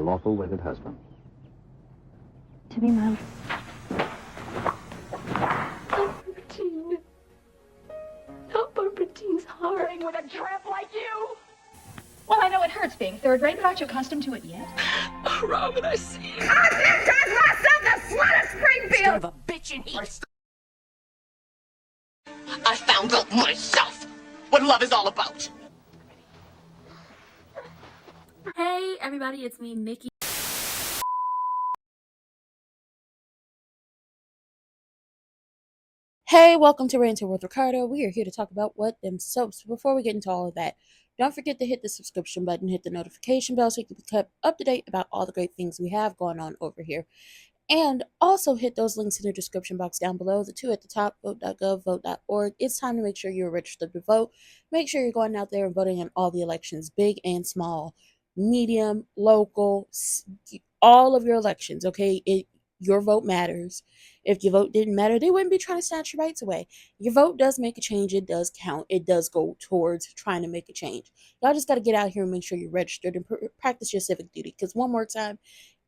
lawful wedded husband. To be my... Barbertine. Not Barbertine's heart. With a tramp like you. Well, I know it hurts being third rate, but aren't you accustomed to it yet? Oh, Robin, I see you. I myself the slut of Springfield! Son of a bitch in heat. I found out myself what love is all about. Hey everybody, it's me, Nikki. Hey, welcome to Ranting with Ricardo. We are here to talk about what them soaps. Before we get into all of that, don't forget to hit the subscription button, hit the notification bell so you can be kept up to date about all the great things we have going on over here. And also hit those links in the description box down below, the two at the top, vote.gov, vote.org. It's time to make sure you're registered to vote. Make sure you're going out there and voting in all the elections, big and small, medium, local, all of your elections, okay? Your vote matters. If your vote didn't matter, they wouldn't be trying to snatch your rights away. Your vote does make a change. It does count. It does go towards trying to make a change. Y'all just got to get out here and make sure you're registered and practice your civic duty. Because one more time,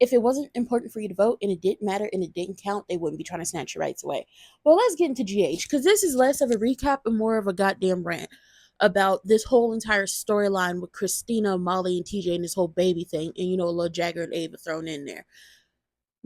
if it wasn't important for you to vote and it didn't matter and it didn't count, they wouldn't be trying to snatch your rights away. Well, let's get into GH, because this is less of a recap and more of a goddamn rant about this whole entire storyline with Christina, Molly, and TJ and this whole baby thing. And, a little Jagger and Ava thrown in there.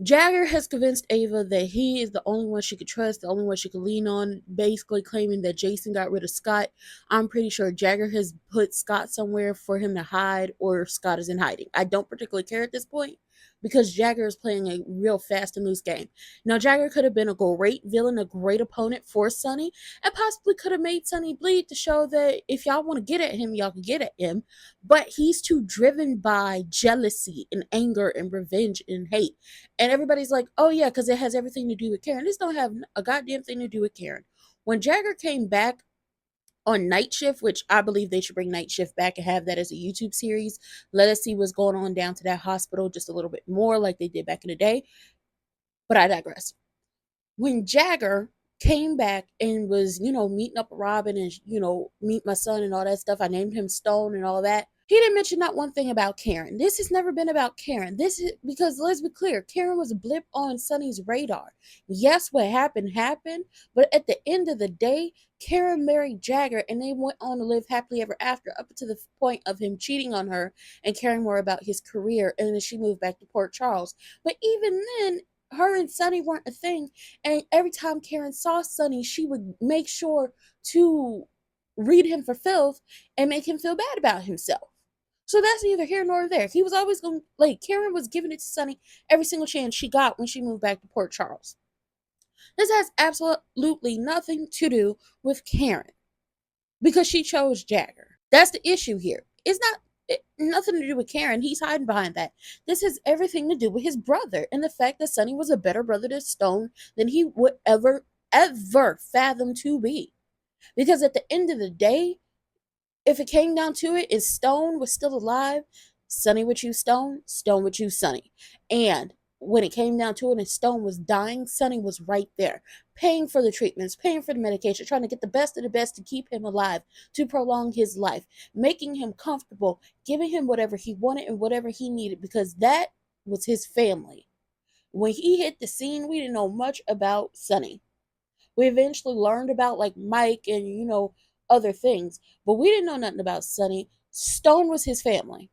Jagger has convinced Ava that he is the only one she could trust, the only one she could lean on, basically claiming that Jason got rid of Scott. I'm pretty sure Jagger has put Scott somewhere for him to hide, or Scott is in hiding. I don't particularly care at this point, because Jagger is playing a real fast and loose game. Now, Jagger could have been a great villain, a great opponent for Sonny, and possibly could have made Sonny bleed to show that if y'all want to get at him, y'all can get at him. But he's too driven by jealousy and anger and revenge and hate. And everybody's like, oh yeah, because it has everything to do with Karen. This don't have a goddamn thing to do with Karen. When Jagger came back on Night Shift, which I believe they should bring Night Shift back and have that as a YouTube series. Let us see what's going on down to that hospital just a little bit more like they did back in the day. But I digress. When Jagger came back and was, meeting up with Robin and, meet my son and all that stuff, I named him Stone and all that. He didn't mention not one thing about Karen. This has never been about Karen. This is because, let's be clear, Karen was a blip on Sonny's radar. Yes, what happened, but at the end of the day, Karen married Jagger and they went on to live happily ever after, up to the point of him cheating on her and caring more about his career, and then she moved back to Port Charles. But even then, her and Sonny weren't a thing, and every time Karen saw Sonny, she would make sure to read him for filth and make him feel bad about himself. So that's neither here nor there. He was always going, Karen was giving it to Sonny every single chance she got when she moved back to Port Charles. This has absolutely nothing to do with Karen, because she chose Jagger. That's the issue here. It's nothing to do with Karen. He's hiding behind that. This has everything to do with his brother and the fact that Sonny was a better brother to Stone than he would ever fathom to be. Because at the end of the day, if it came down to it, if Stone was still alive, Sonny would choose Stone, Stone would choose Sonny. And when it came down to it and Stone was dying, Sonny was right there, paying for the treatments, paying for the medication, trying to get the best of the best to keep him alive, to prolong his life, making him comfortable, giving him whatever he wanted and whatever he needed, because that was his family. When he hit the scene, we didn't know much about Sonny. We eventually learned about Mike and, other things, but we didn't know nothing about Sonny. Stone was his family.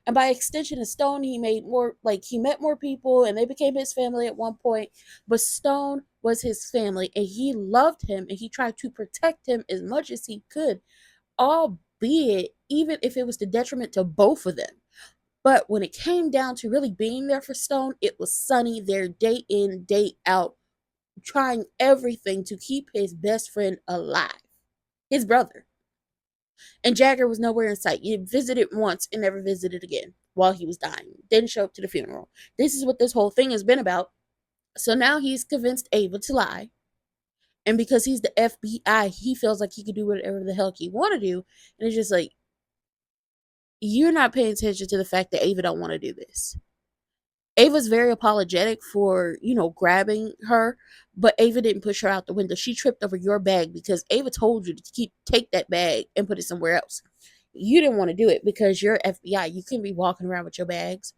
And by extension of Stone, he met more people and they became his family at one point. But Stone was his family and he loved him and he tried to protect him as much as he could, albeit even if it was the detriment to both of them. But when it came down to really being there for Stone, it was Sonny there day in, day out, trying everything to keep his best friend alive, his brother. And Jagger was nowhere in sight. He visited once and never visited again while he was dying. Didn't show up to the funeral. This is what this whole thing has been about. So now he's convinced Ava to lie. And because he's the FBI, he feels like he could do whatever the hell he want to do. And it's just you're not paying attention to the fact that Ava don't want to do this. Ava's very apologetic for, grabbing her, but Ava didn't push her out the window. She tripped over your bag because Ava told you to take that bag and put it somewhere else. You didn't want to do it because you're FBI. You couldn't be walking around with your bags.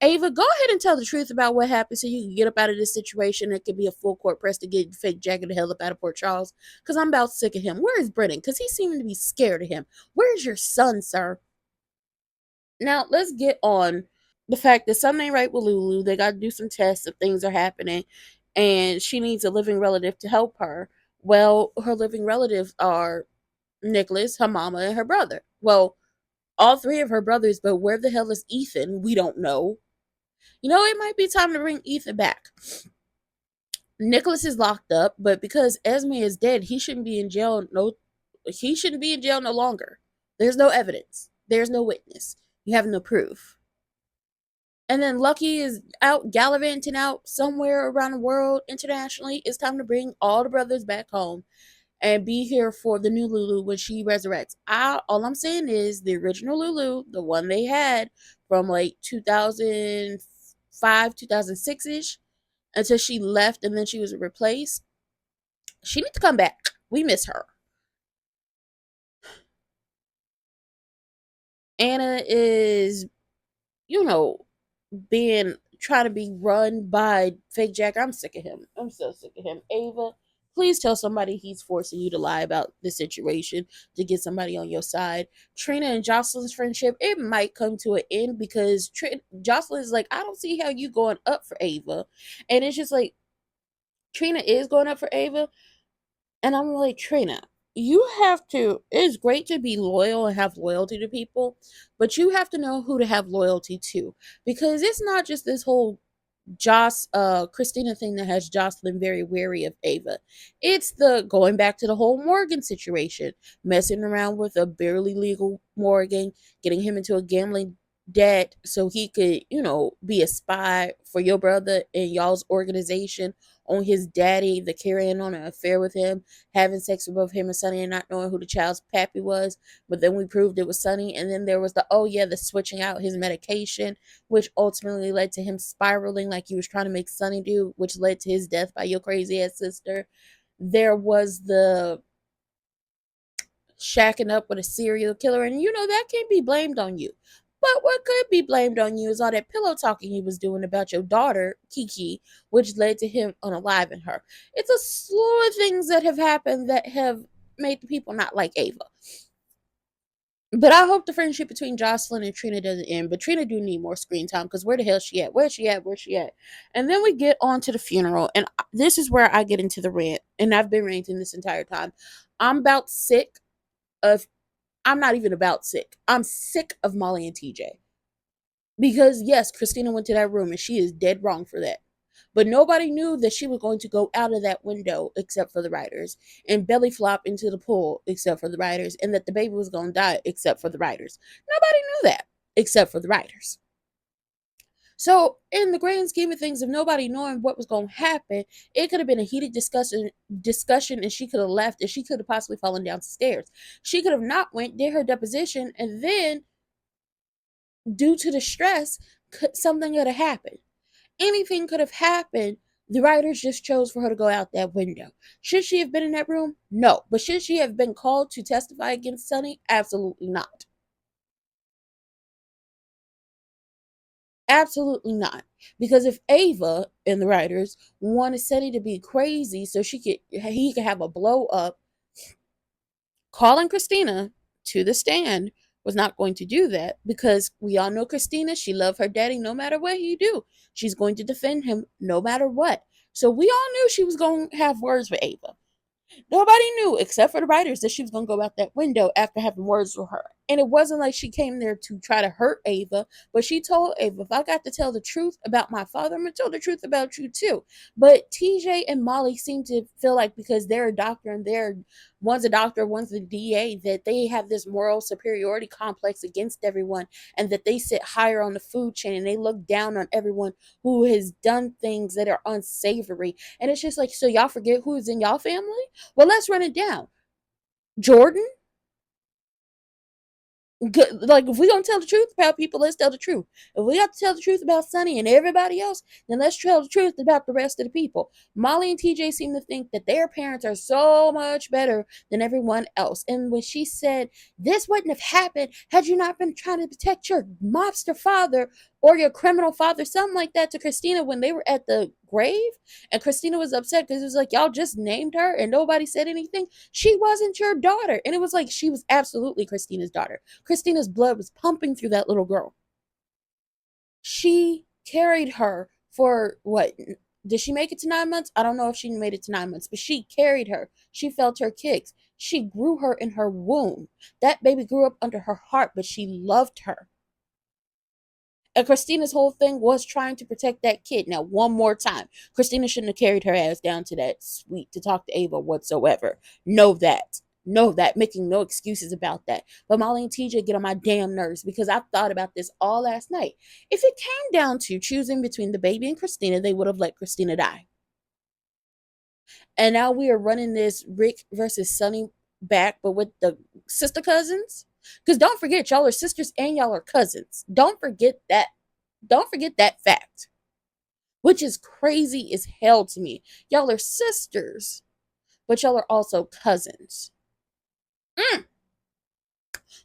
Ava, go ahead and tell the truth about what happened so you can get up out of this situation. It could be a full court press to get fake Jack the hell up out of Port Charles. Because I'm about sick of him. Where is Brennan? Because he seemed to be scared of him. Where's your son, sir? Now, let's get on the fact that something ain't right with Lulu. They got to do some tests if things are happening. And she needs a living relative to help her. Well, her living relatives are Nicholas, her mama, and her brother. Well, all three of her brothers, but where the hell is Ethan? We don't know. You know, it might be time to bring Ethan back. Nicholas is locked up, but because Esme is dead, he shouldn't be in jail. He shouldn't be in jail no longer. There's no evidence. There's no witness. You have no proof. And then Lucky is out gallivanting out somewhere around the world internationally. It's time to bring all the brothers back home and be here for the new Lulu when she resurrects. All I'm saying is the original Lulu, the one they had from like 2005, 2006 ish, until she left and then she was replaced. She needs to come back. We miss her. Anna is, you know, trying to be run by fake Jack. I'm sick of him. I'm so sick of him. Ava, please tell somebody he's forcing you to lie about the situation to get somebody on your side. Trina and Jocelyn's friendship, it might come to an end because Jocelyn is like, I don't see how you going up for Ava. And it's just like, Trina is going up for Ava. And I'm like, Trina, you have to, it's great to be loyal and have loyalty to people, but you have to know who to have loyalty to. Because it's not just this whole Christina thing that has Jocelyn very wary of Ava. It's the going back to the whole Morgan situation, messing around with a barely legal Morgan, getting him into a gambling debt so he could, be a spy for your brother and y'all's organization on his daddy, the carrying on an affair with him, having sex with both him and Sonny and not knowing who the child's pappy was. But then we proved it was Sonny. And then there was the switching out his medication, which ultimately led to him spiraling like he was trying to make Sonny do, which led to his death by your crazy ass sister. There was the shacking up with a serial killer, and that can't be blamed on you. But what could be blamed on you is all that pillow talking he was doing about your daughter, Kiki, which led to him unaliving her. It's a slew of things that have happened that have made the people not like Ava. But I hope the friendship between Jocelyn and Trina doesn't end. But Trina do need more screen time because where the hell is she at? Where's she at? Where's she at? And then we get on to the funeral. And this is where I get into the rant. And I've been ranting this entire time. I'm not even about sick. I'm sick of Molly and TJ. Because yes, Christina went to that room and she is dead wrong for that. But nobody knew that she was going to go out of that window except for the writers, and belly flop into the pool except for the writers, and that the baby was going to die except for the writers. Nobody knew that except for the writers. So in the grand scheme of things, of nobody knowing what was going to happen, it could have been a heated discussion, and she could have left, and she could have possibly fallen downstairs. She could have not went, did her deposition, and then due to the stress, something could have happened. Anything could have happened. The writers just chose for her to go out that window. Should she have been in that room? No. But should she have been called to testify against Sonny? Absolutely not. Absolutely not. Because if Ava and the writers wanted Sonny to be crazy so he could have a blow up, calling Christina to the stand was not going to do that, because we all know Christina, she loved her daddy no matter what he do. She's going to defend him no matter what. So we all knew she was going to have words with Ava. Nobody knew except for the writers that she was going to go out that window after having words with her. And it wasn't like she came there to try to hurt Ava, but she told Ava, if I got to tell the truth about my father, I'm going to tell the truth about you too. But TJ and Molly seem to feel like because they're a doctor and one's a doctor, one's a DA, that they have this moral superiority complex against everyone, and that they sit higher on the food chain and they look down on everyone who has done things that are unsavory. And it's just like, so y'all forget who's in y'all family? Well, let's run it down. Jordan? Like, if we're going to tell the truth about people, let's tell the truth. If we got to tell the truth about Sonny and everybody else, then let's tell the truth about the rest of the people. Molly and TJ seem to think that their parents are so much better than everyone else. And when she said, this wouldn't have happened had you not been trying to protect your mobster father, or your criminal father, something like that to Christina when they were at the grave. And Christina was upset because it was like, y'all just named her and nobody said anything. She wasn't your daughter. And it was like, she was absolutely Christina's daughter. Christina's blood was pumping through that little girl. She carried her for what? Did she make it to 9 months? I don't know if she made it to 9 months, but she carried her. She felt her kicks. She grew her in her womb. That baby grew up under her heart, but she loved her. And Christina's whole thing was trying to protect that kid. Now, one more time, Christina shouldn't have carried her ass down to that suite to talk to Ava whatsoever. Know that. Know that. Making no excuses about that. But Molly and TJ get on my damn nerves because I thought about this all last night. If it came down to choosing between the baby and Christina, they would have let Christina die. And now we are running this Rick versus Sonny back, but with the sister cousins. Because don't forget, y'all are sisters and y'all are cousins. Don't forget that. Don't forget that fact. Which is crazy as hell to me. Y'all are sisters, but y'all are also cousins.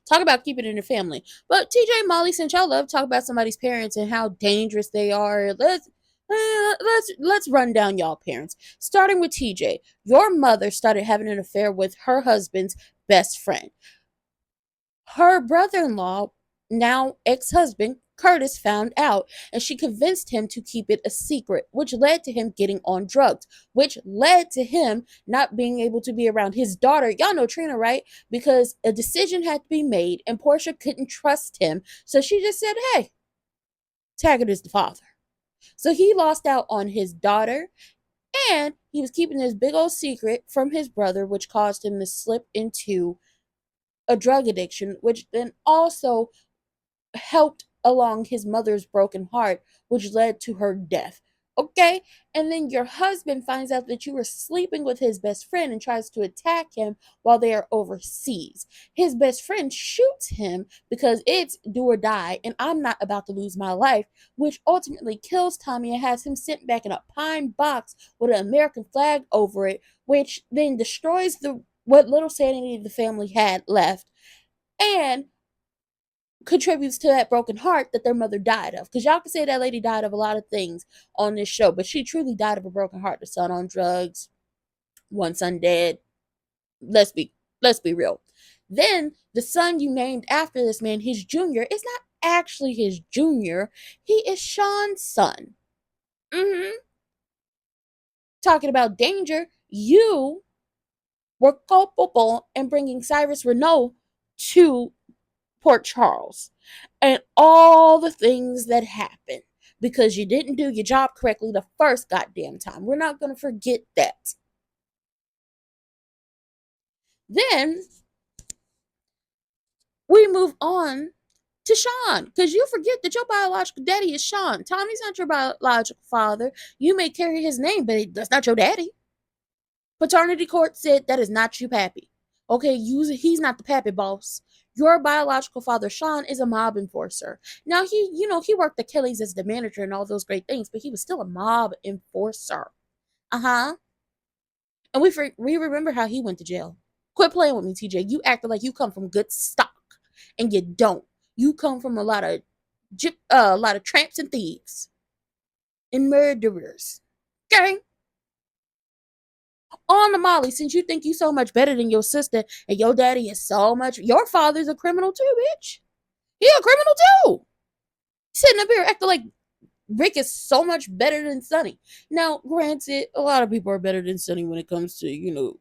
Talk about keeping it in the family. But TJ and Molly, since y'all love talk about somebody's parents and how dangerous they are, let's run down y'all parents. Starting with TJ, your mother started having an affair with her husband's best friend. Her brother-in-law, now ex-husband, Curtis, found out, and she convinced him to keep it a secret, which led to him getting on drugs, which led to him not being able to be around his daughter. Y'all know Trina, right? Because a decision had to be made, and Portia couldn't trust him, so she just said, hey, Taggart is the father. So he lost out on his daughter, and he was keeping this big old secret from his brother, which caused him to slip into a drug addiction, which then also helped along his mother's broken heart, which led to her death. Okay? And then your husband finds out that you were sleeping with his best friend and tries to attack him while they are overseas. His best friend shoots him because it's do or die, and I'm not about to lose my life, which ultimately kills Tommy and has him sent back in a pine box with an American flag over it, which then destroys what little sanity the family had left and contributes to that broken heart that their mother died of. Because y'all can say that lady died of a lot of things on this show, but she truly died of a broken heart. The son on drugs, one son dead. Let's be real. Then the son you named after this man, his junior, is not actually his junior. He is Sean's son. Talking about danger, you were culpable in bringing Cyrus Renault to Port Charles and all the things that happened because you didn't do your job correctly the first goddamn time. We're not going to forget that. Then we move on to Sean, because you forget that your biological daddy is Sean. Tommy's not your biological father. You may carry his name, but that's not your daddy. Paternity court said that is not you, pappy. Okay, he's not the pappy boss. Your biological father, Sean, is a mob enforcer. Now, he worked at Kelly's as the manager and all those great things, but he was still a mob enforcer. And we remember how he went to jail. Quit playing with me, TJ. You acted like you come from good stock, and you don't. You come from a lot of tramps and thieves and murderers. Okay? On the Molly, since you think you so much better than your sister and your daddy is so much, your father's a criminal too, bitch. He a criminal too. Sitting up here acting like Rick is so much better than Sonny. Now, granted, a lot of people are better than Sonny when it comes to,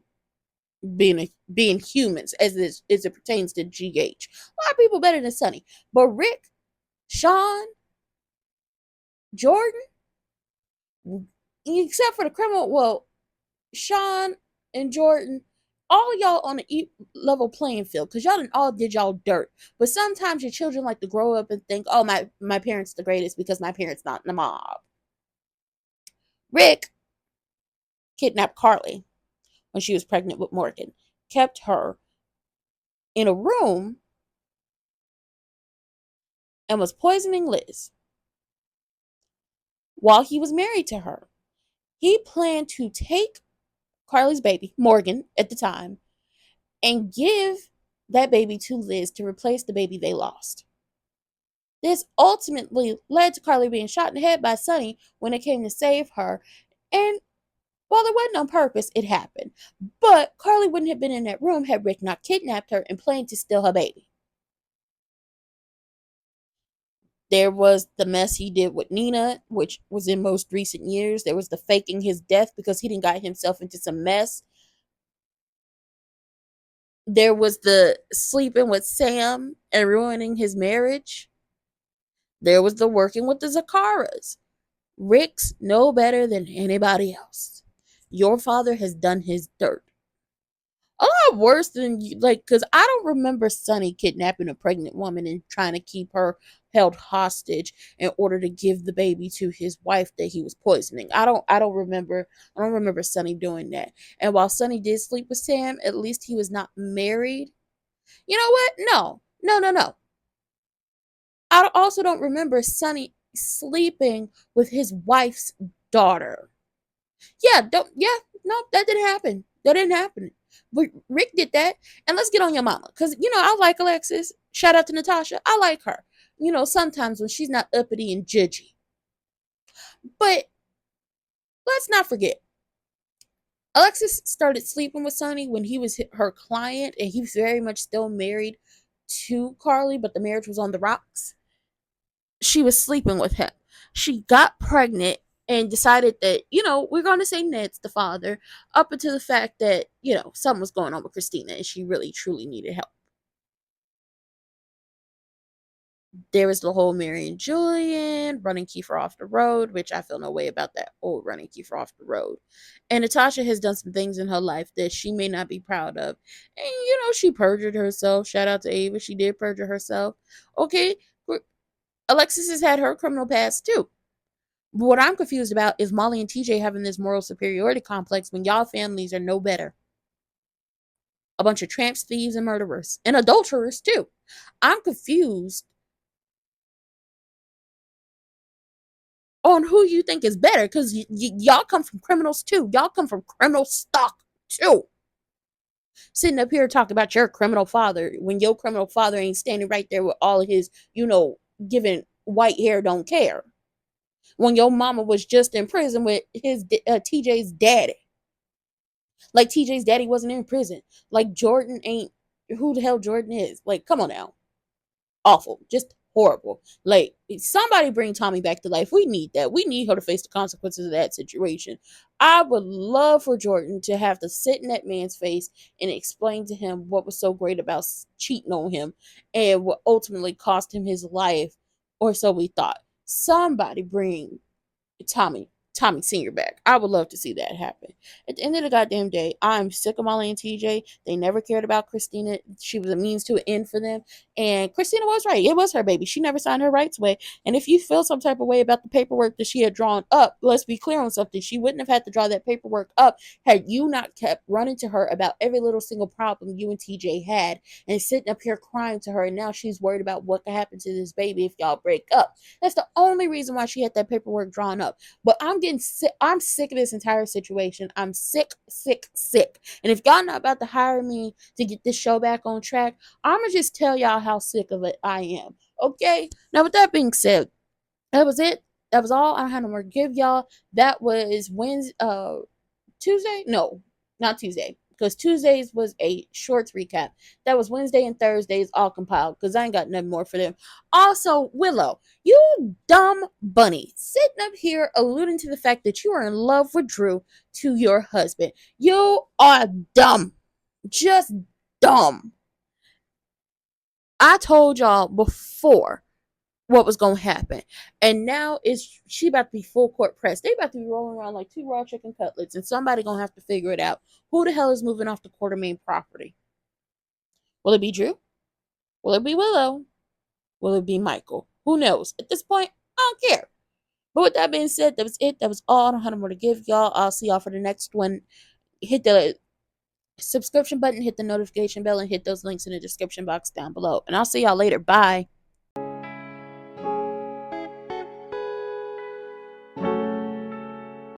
being humans as it pertains to GH. A lot of people better than Sonny. But Rick, Sean, Jordan, except for the criminal, well, Sean and Jordan, all y'all on the level playing field, because y'all all did y'all dirt. But sometimes your children like to grow up and think, oh, my parents the greatest because my parents not in the mob. Rick kidnapped Carly when she was pregnant with Morgan, kept her in a room, and was poisoning Liz while he was married to her. He planned to take Carly's baby, Morgan at the time, and give that baby to Liz to replace the baby they lost. This ultimately led to Carly being shot in the head by Sonny when it came to save her. And while it wasn't on purpose, it happened. But Carly wouldn't have been in that room had Rick not kidnapped her and planned to steal her baby. There was the mess he did with Nina, which was in most recent years. There was the faking his death because he didn't got himself into some mess. There was the sleeping with Sam and ruining his marriage. There was the working with the Zakaras. Rick's no better than anybody else. Your father has done his dirt. A lot worse than you, like, because I don't remember Sonny kidnapping a pregnant woman and trying to keep her held hostage in order to give the baby to his wife that he was poisoning. I don't remember Sonny doing that. And while Sonny did sleep with Sam, at least he was not married. You know what? No. I also don't remember Sonny sleeping with his wife's daughter. No, that didn't happen. That didn't happen. But Rick did that. And let's get on your mama. Because, I like Alexis. Shout out to Natasha. I like her. Sometimes when she's not uppity and judgy. But let's not forget. Alexis started sleeping with Sonny when he was her client. And he was very much still married to Carly. But the marriage was on the rocks. She was sleeping with him. She got pregnant and decided that, we're going to say Ned's the father, up until the fact that, something was going on with Christina and she really, truly needed help. There was the whole Mary and Julian running Kiefer off the road, which I feel no way about that old running Kiefer off the road. And Natasha has done some things in her life that she may not be proud of. And, she perjured herself. Shout out to Ava. She did perjure herself. Okay. Alexis has had her criminal past too. But what I'm confused about is Molly and TJ having this moral superiority complex when y'all families are no better. A bunch of tramps, thieves, and murderers. And adulterers too. I'm confused on who you think is better, because y'all come from criminals too. Y'all come from criminal stock too. Sitting up here talking about your criminal father when your criminal father ain't standing right there with all of his, giving white hair don't care. When your mama was just in prison with his TJ's daddy. Like TJ's daddy wasn't in prison. Like Jordan ain't who the hell Jordan is. Like, come on now. Awful. Just horrible. Like, somebody bring Tommy back to life. We need that. We need her to face the consequences of that situation. I would love for Jordan to have to sit in that man's face and explain to him what was so great about cheating on him and what ultimately cost him his life, or so we thought. Somebody bring Tommy Sr. back. I would love to see that happen. At the end of the goddamn day, I'm sick of Molly and TJ. They never cared about Christina. She was a means to an end for them. And Christina was right. It was her baby. She never signed her rights away. And if you feel some type of way about the paperwork that she had drawn up, let's be clear on something. She wouldn't have had to draw that paperwork up had you not kept running to her about every little single problem you and TJ had and sitting up here crying to her. And now she's worried about what could happen to this baby if y'all break up. That's the only reason why she had that paperwork drawn up. But I'm sick of this entire situation. I'm sick. And if y'all not about to hire me to get this show back on track, I'm gonna just tell y'all how sick of it I am. Okay? Now, with that being said, that was it. That was all. I don't have no more to give y'all. That was Tuesday? No, not Tuesday. Because Tuesdays was a shorts recap. That was Wednesday and Thursdays all compiled. Because I ain't got nothing more for them. Also, Willow, you dumb bunny. Sitting up here alluding to the fact that you are in love with Drew to your husband. You are dumb. Just dumb. I told y'all before what was gonna happen, and now she about to be full court press. They about to be rolling around like two raw chicken cutlets, and somebody gonna have to figure it out. Who the hell is moving off the Quartermain property? Will it be Drew? Will it be Willow? Will it be Michael? Who knows? At this point, I don't care. But with that being said, that was it. That was all. I don't have more to give y'all. I'll see y'all for the next one. Hit the subscription button, hit the notification bell, and hit those links in the description box down below. And I'll see y'all later. Bye.